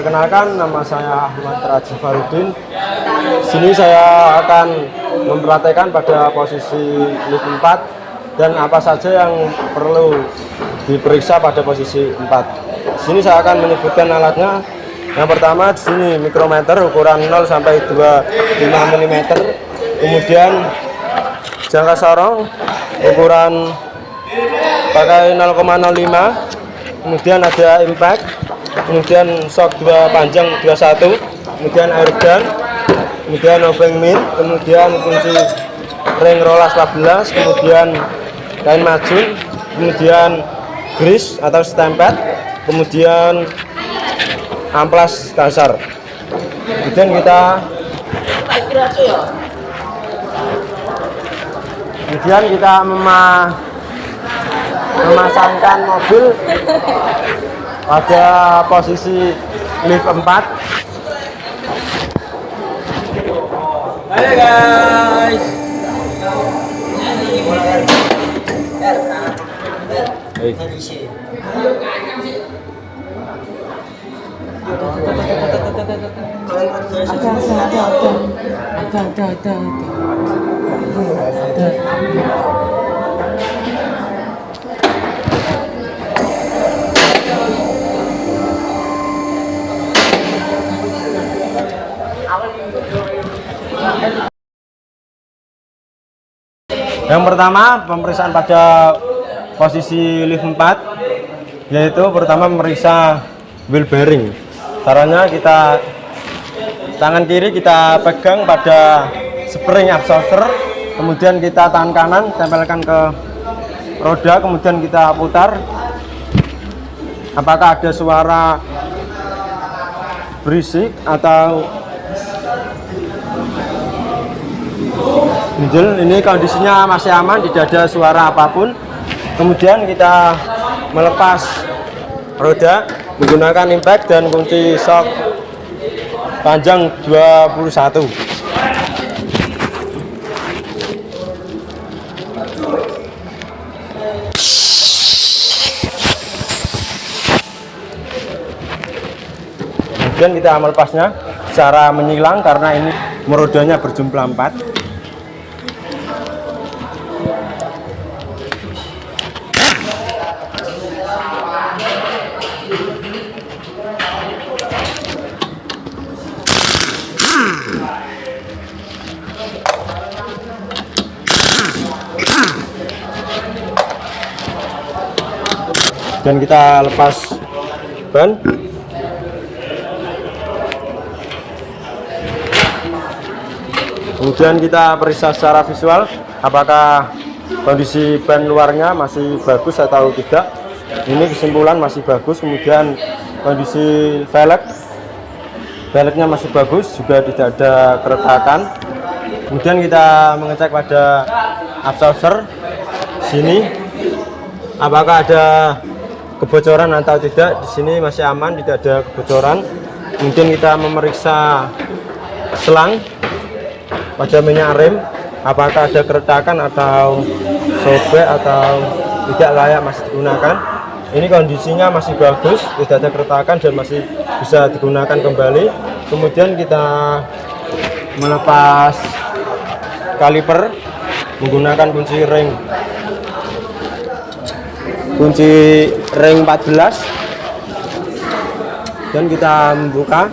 Perkenalkan, nama saya Ahmad Raji Farudin. Sini saya akan mempraktekkan pada posisi lift 4 dan apa saja yang perlu diperiksa pada posisi 4. Sini saya akan menyebutkan alatnya. Yang pertama di sini mikrometer ukuran 0 sampai 25 mm. Kemudian jangka sorong ukuran pakai 0,05. Kemudian ada impact, kemudian shock 2 panjang 21, kemudian air gun, kemudian obeng min, kemudian kunci ring rolas 14, kemudian kain majun, kemudian grease atau stempet, kemudian amplas dasar. Kemudian kita memasangkan mobil pada posisi lift 4. Ayo guys. Yang pertama, pemeriksaan pada posisi lift 4, yaitu pertama memeriksa wheel bearing. Caranya tangan kiri kita pegang pada spring absorber, kemudian kita tangan kanan tempelkan ke roda, kemudian kita putar. Apakah ada suara berisik atau ini kondisinya masih aman, tidak ada suara apapun. Kemudian kita melepas roda menggunakan impact dan kunci shock panjang 21. Kemudian kita melepasnya secara menyilang karena ini rodanya berjumlah 4. Dan kita lepas ban. Kemudian kita periksa secara visual apakah kondisi ban luarnya masih bagus atau tidak. Ini kesimpulan masih bagus. Kemudian kondisi velgnya masih bagus, juga tidak ada keretakan. Kemudian kita mengecek pada absorber sini apakah ada kebocoran atau tidak. Di sini masih aman, tidak ada kebocoran. Kemudian kita memeriksa selang pada minyak rem, apakah ada keretakan atau sobek atau tidak layak masih digunakan. Ini kondisinya masih bagus, tidak ada keretakan dan masih bisa digunakan kembali. Kemudian kita melepas kaliper menggunakan kunci ring 14 dan kita membuka.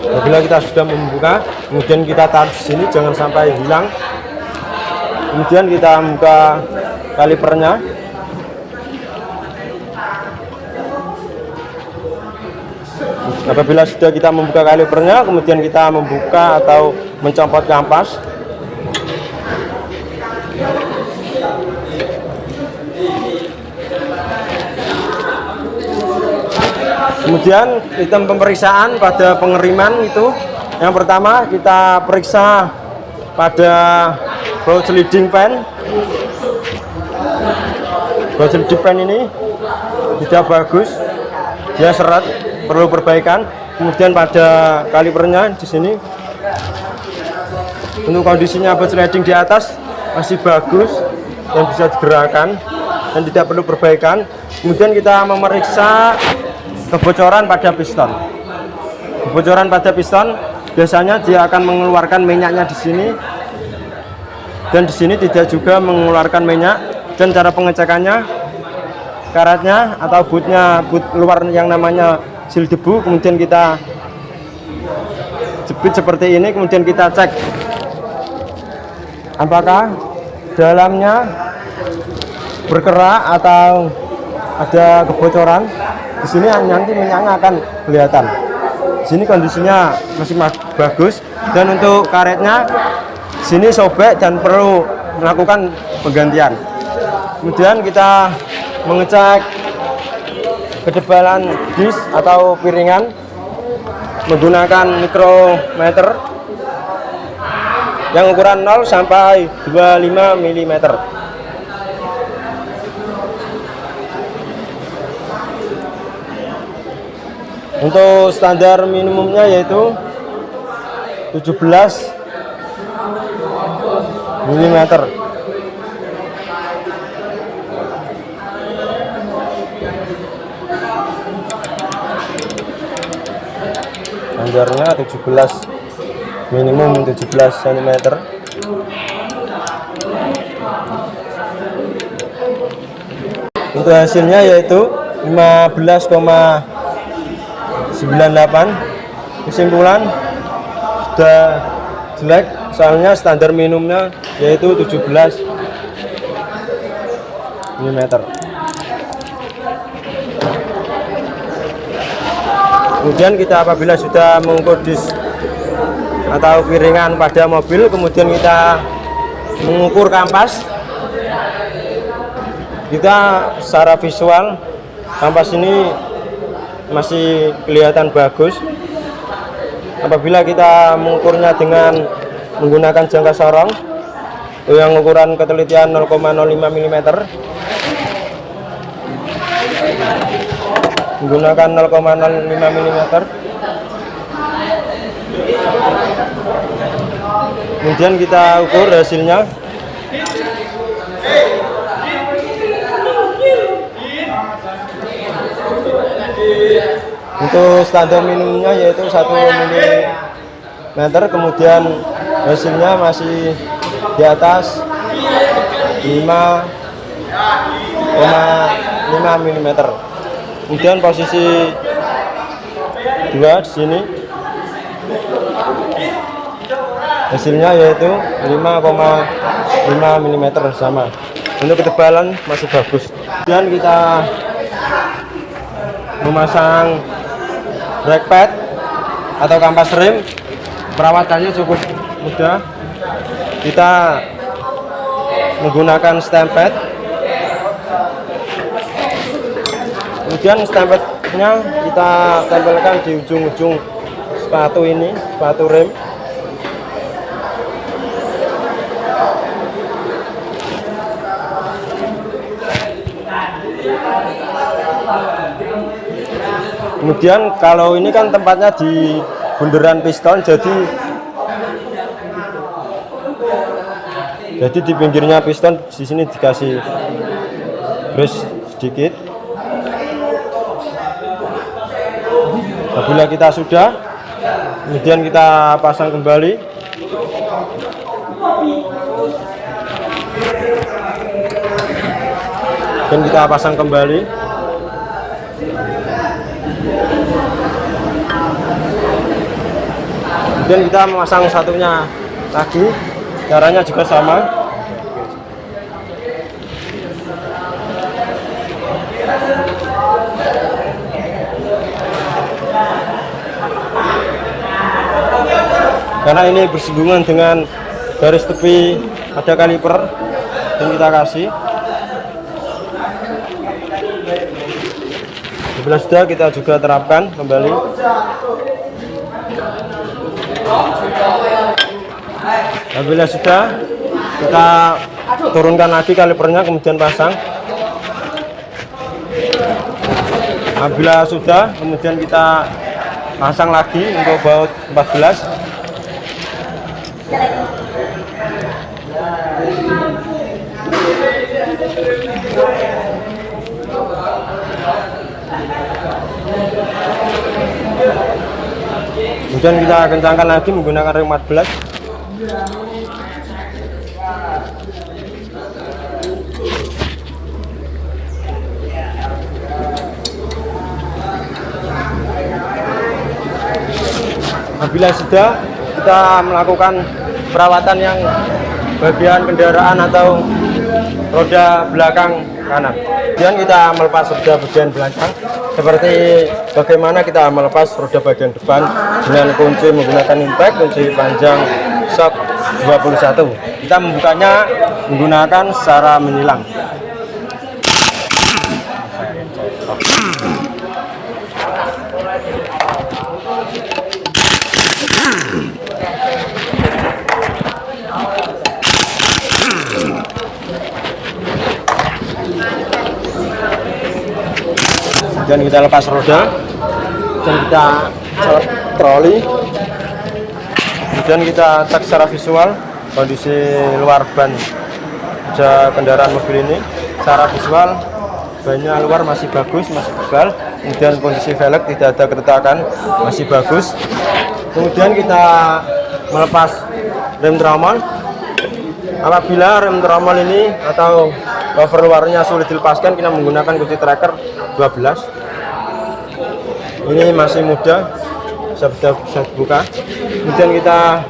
Apabila kita sudah membuka, kemudian kita taruh di sini jangan sampai hilang. Kemudian kita membuka kalipernya. Apabila sudah kita membuka kalipernya, kemudian kita membuka atau mencopot kampas. Kemudian sistem pemeriksaan pada pengeriman itu, yang pertama kita periksa pada baut sliding pan. Gosel dipen ini tidak bagus, dia seret, perlu perbaikan. Kemudian pada kalipernya di sini untuk kondisinya bot sliding di atas masih bagus dan bisa digerakkan dan tidak perlu perbaikan. Kemudian kita memeriksa kebocoran pada piston. Kebocoran pada piston biasanya dia akan mengeluarkan minyaknya di sini, dan di sini tidak juga mengeluarkan minyak. Dan cara pengecekannya, karetnya atau boot luar yang namanya sil debu, kemudian kita jepit seperti ini, kemudian kita cek apakah dalamnya berkerak atau ada kebocoran. Di sini nanti minyaknya akan kelihatan. Di sini kondisinya masih bagus, dan untuk karetnya di sini sobek dan perlu melakukan penggantian. Kemudian kita mengecek ketebalan disk atau piringan menggunakan mikrometer yang ukuran 0 sampai 25 mm. Untuk standar minimumnya yaitu 17 mm. Standarnya 17, minimum 17 cm. Untuk hasilnya yaitu 15,98. Kesimpulan sudah jelek, soalnya standar minimumnya yaitu 17 mm. Kemudian kita apabila sudah mengukur disk atau piringan pada mobil, kemudian kita mengukur kampas, kita secara visual kampas ini masih kelihatan bagus. Apabila kita mengukurnya dengan menggunakan jangka sorong yang ukuran ketelitian 0,05 mm, menggunakan 0,05 mm, kemudian kita ukur hasilnya. Untuk standar minimumnya yaitu 1 mm, kemudian hasilnya masih di atas 5,5 mm. Kemudian posisi 2 di sini hasilnya yaitu 5,5 mm sama. Untuk ketebalan masih bagus. Dan kita memasang brake pad atau kampas rem. Perawatannya cukup mudah. Kita menggunakan stamp pad. Kemudian stamp-nya kita tempelkan di ujung-ujung sepatu ini, sepatu rem. Kemudian kalau ini kan tempatnya di bunderan piston, jadi di pinggirnya piston di sini dikasih brace sedikit. Apabila kita sudah, kemudian kita pasang kembali. Dan kita pasang kembali. Kemudian kita memasang satunya lagi. Caranya juga sama. Karena ini bersinggungan dengan garis tepi pada kaliper, dan kita kasih. Bila sudah, kita juga terapkan kembali. Bila sudah, kita turunkan lagi kalipernya, kemudian pasang. Apabila sudah, kemudian kita pasang lagi untuk baut 14. Kemudian kita kencangkan lagi menggunakan rem 14. Apabila sudah, kita melakukan perawatan yang bagian kendaraan atau roda belakang kanan. Kemudian kita melepas roda bagian belakang seperti bagaimana kita melepas roda bagian depan dengan kunci menggunakan impact, kunci panjang shock 21. Kita membukanya menggunakan secara menilang. Dan kita lepas roda dan kita troli, kemudian kita cek secara visual kondisi luar ban kendaraan mobil ini. Secara visual bannya luar masih bagus, masih tebal, kemudian kondisi velg tidak ada keretakan, masih bagus. Kemudian kita melepas rem tromol. Apabila rem tromol ini atau cover luarnya sulit dilepaskan, kita menggunakan kunci tracker 12. Ini masih muda, bisa dibuka. Kemudian kita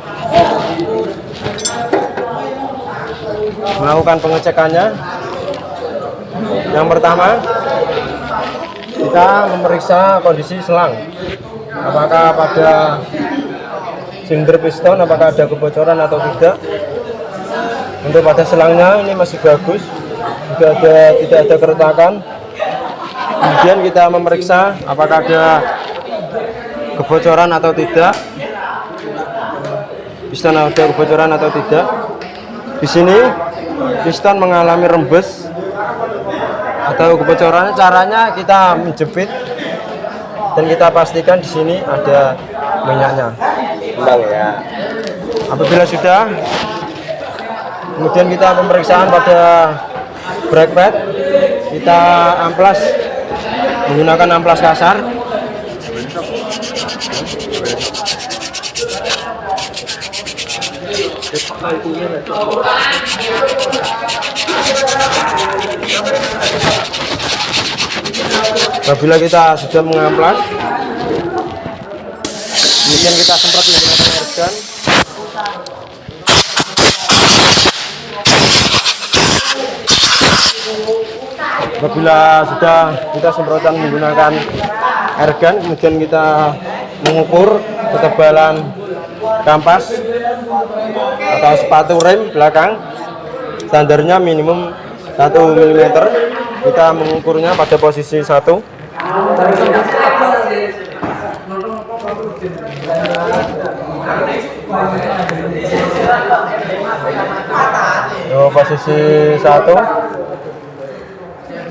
melakukan pengecekannya. Yang pertama, kita memeriksa kondisi selang, apakah pada silinder piston apakah ada kebocoran atau tidak. Untuk pada selangnya ini masih bagus, tidak ada keretakan. Kemudian kita memeriksa apakah ada kebocoran atau tidak, piston ada kebocoran atau tidak. Di sini piston mengalami rembes atau kebocoran. Caranya kita menjepit dan kita pastikan di sini ada minyaknya. Apabila sudah, kemudian kita pemeriksaan pada brake pad. Kita amplas menggunakan amplas kasar. Apabila kita sudah mengamplas, kemudian kita semprot menggunakan air gun. Apabila sudah kita semprotan menggunakan air gun, kemudian kita mengukur ketebalan kampas atau sepatu rem belakang. Standarnya minimum 1 mm. Kita mengukurnya pada posisi 1. Posisi 1.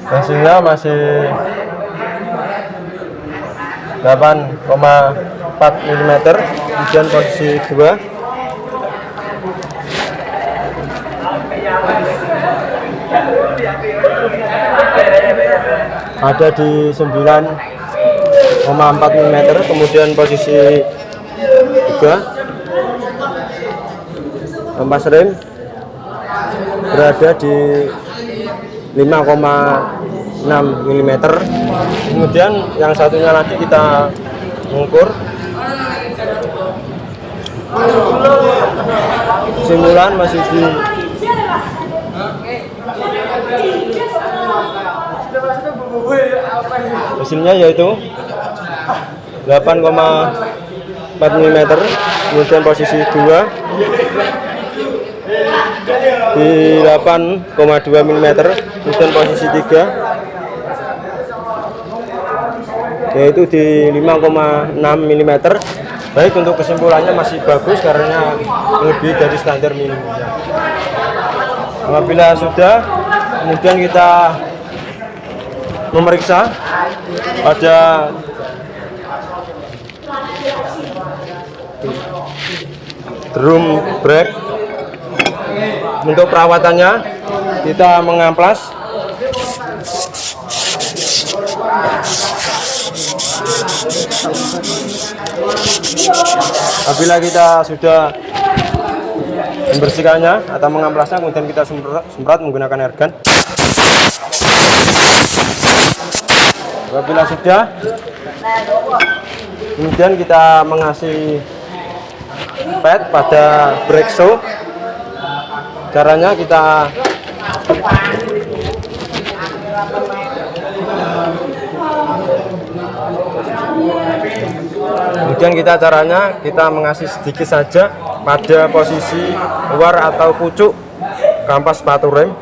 Hasilnya masih 8,4 mm. Kemudian posisi 2 ada di 9,4 mm. Kemudian posisi 3 ampas rem berada di 5,6 mm. Kemudian yang satunya lagi kita mengukur. Simulan masih di hasilnya yaitu 8,4 mm. Kemudian posisi 2 di 8,2 mm. Kemudian posisi 3 yaitu di 5,6 mm. Baik, untuk kesimpulannya masih bagus karena lebih dari standar minimumnya. Apabila sudah, kemudian kita memeriksa pada drum brake. Untuk perawatannya kita mengamplas. Apabila kita sudah membersihkannya atau mengamplasnya, kemudian kita semprot menggunakan air gun. Apabila sudah, kemudian kita mengasih pad pada brake shoe. Caranya kita kita mengasih sedikit saja pada posisi luar atau pucuk kampas sepatu rem.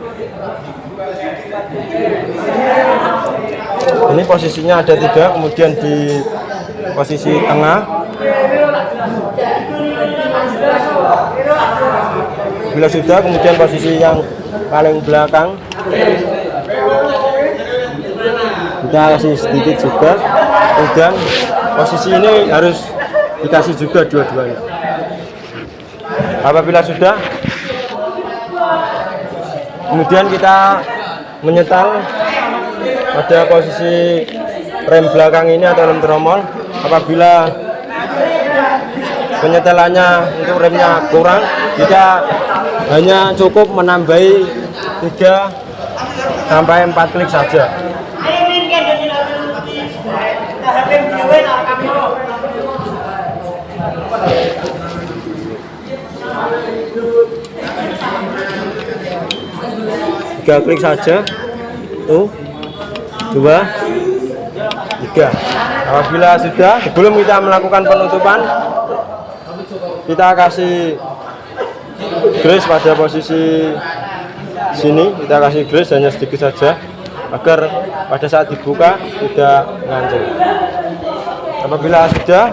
Ini posisinya ada 3, kemudian di posisi tengah, bila sudah, kemudian posisi yang paling belakang kita kasih sedikit juga, kemudian posisi ini harus dikasih juga dua-duanya. Apabila sudah, kemudian kita menyetel pada posisi rem belakang ini atau rem tromol. Apabila penyetelannya untuk remnya kurang, kita hanya cukup menambahi 3 sampai 4 klik saja. Tiga klik saja, 1, 2, 3. Apabila sudah, sebelum kita melakukan penutupan, kita kasih grease pada posisi sini. Kita kasih grease hanya sedikit saja agar pada saat dibuka tidak ngancur. Apabila sudah,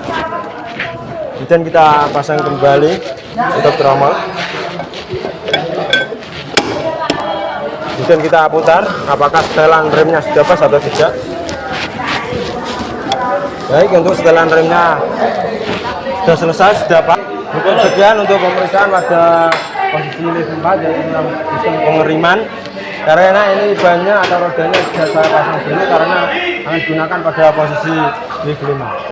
kemudian kita pasang kembali untuk tromol. Kemudian kita putar apakah setelan remnya sudah pas atau tidak. Baik, untuk setelan remnya sudah selesai, sudah pas. Cukup sekian untuk pemeriksaan pada posisi lift 4, yaitu sistem pengeriman. Karena ini bannya atau rodanya sudah saya pasang dulu karena akan digunakan pada posisi lift 5.